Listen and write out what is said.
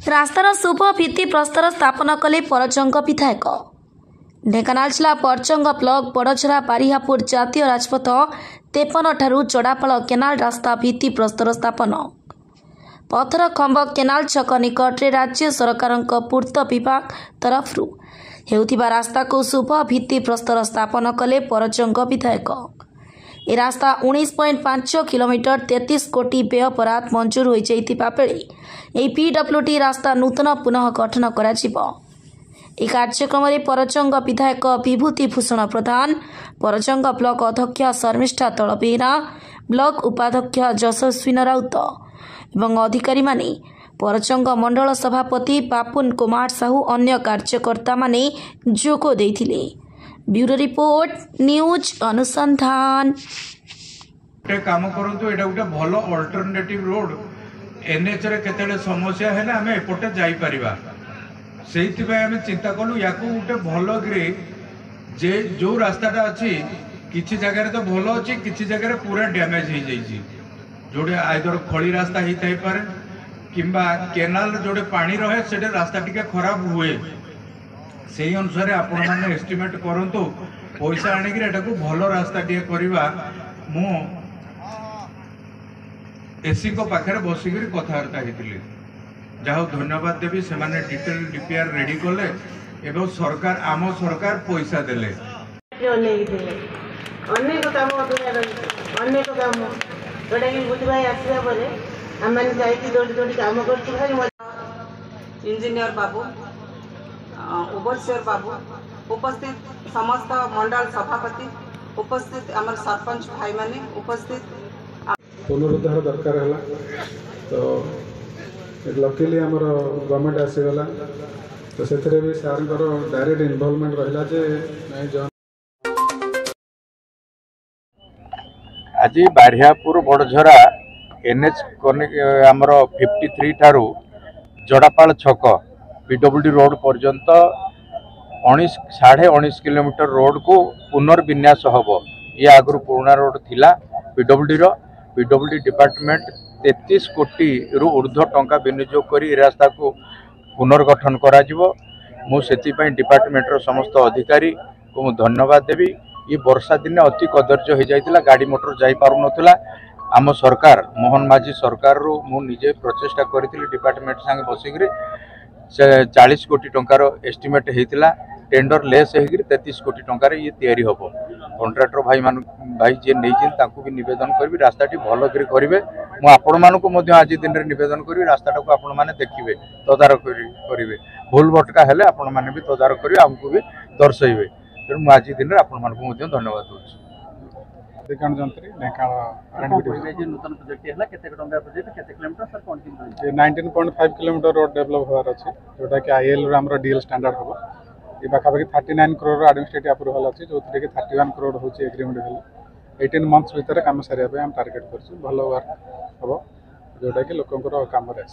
रास्तार शुभ भित्ति प्रस्तर स्थापन कले परचंग विधायक। ढेंकानाल जिला परचंग ब्लॉक बड़झरा बारिहापुर जातीय राजपथ 53 ठारू चढ़ापाल केनाल रास्ता भित्ति प्रस्तर स्थापन। पथर खंब केनाल छक निकट राज्य सरकार पूर्त विभाग तरफ हेउथिबा रास्ता को शुभ भित्ति प्रस्तर स्थापन कले परचंग विधायक। ए रास्ता 19.5 किलोमीटर 33 कोटी व्यय बराद मंजूर हो जाइतिबा बेले पीडब्ल्यूडी रास्ता नूतन पुनः गठन कराजिबो। ए कार्यक्रम में परचंग विधायक विभूति भूषण प्रधान, परचंग ब्लॉक अध्यक्ष शर्मिष्ठा तलबेहरा, ब्लॉक उपाध्यक्ष यशस्विन राउत एवं अधिकारी माने, परचंग मंडल सभापति बापुन कुमार साहू अन्य कार्यकर्ता माने जोग देथिले। ब्यूरो रिपोर्ट न्यूज अनुसंधान। गोटे काम करंतु एटा गोटे भलो अल्टरनेटिव रोड एनएच रे केतेले समस्या हेले आमे एपटे जाई परिबा सेहिति पे आमे चिंता कलु याकू गोटे भलो ग्रे जे जो रास्ताटा अछि किछि जगह रे तो भलो अछि किछि जगह रे पूरा डैमेज हे जाई छी जोडे आइदर खळी रास्ता ही थाई पारे किंबा केनाल जोडे पानी रहे सेटे रास्ता टिके खराब हुए से अनुसार आपण माने एस्टिमेट करंतु पैसा आनी कि एटा को भलो रास्ता टिके करबा मु एसी को पाखे बसिक कथबार्ता होती जहाँ धन्यवाद देवी से माने डिटेल डीपीआर रेडी कले एवं सरकार आम सरकार पैसा देले अनेक काम अनेक काम जोटा कि बुझा आसला आम दौड़ी दौड़ी काम कर इंजीनियर बाबू ओवरसियर बाबू उपस्थित समस्त मंडल सभापति उपस्थित आम सरपंच भाई माने उपस्थित पुनरुद्धार दरकार है तो लकीली आमर गवर्नमेंट आसीगला तो से भी सार डायरेक्ट इनवॉल्वमेंट रहा जे आज बारिहापुर बड़झरा एनएच आमर 53 ठारू जड़ापाल छक पीडब्ल्यूडी रोड पर्यंत 19.5 किलोमीटर रोड को पुनर्विन्यास हम ये आगु पुराना रोड थिला पीडब्ल्यूडी डिपार्टमेंट 33 कोटी रु ऊर्ध्व टंका विनियोग कर रास्ता को पुनर्गठन करा डिपार्टमेंटर समस्त अधिकारी को मु धन्यवाद देवी। ये वर्षा दिन अति कदर्य हो जाता गाड़ी मोटर जाई पारु नथला आम सरकार मोहन माझी सरकार रु मु निजे प्रचेष्टा करी डिपार्टमेंट संगे बसिक 40 कोटी टंकार एस्टिमेट होता टेंडर लेस हो 33 कोटी टंकार ये तैयारी हम कंट्राक्टर भाई जी नहीं भी निवेदन करी रास्ताटी भल करेंगे मुझे आज दिन में निवेदन करी रास्ता को आपण मैंने देखिए तदारख करेंगे भूल भटका हेले आपण मैंने भी तदारख करेंगे आमको भी दर्शाइबे तेणु मुझे आज दिन में आपको धन्यवाद दूसरी। अधिकांश जंत्री ढेंकानाल 19.5 किलोमीटर रोड डेवलप होवार अच्छे जोटा कि आईएल आम डीएल स्टैंडर्ड हम ये पाखापाखि 39 करोड़ एडमिनिस्ट्रेटिव अप्रूवाल अच्छी जो कि 31 करोड़ हूँ एग्रीमेंट है 18 मंथ्स भितर काम सारे टार्गेट कर भल वर्क हम जोटा कि लोक काम आस।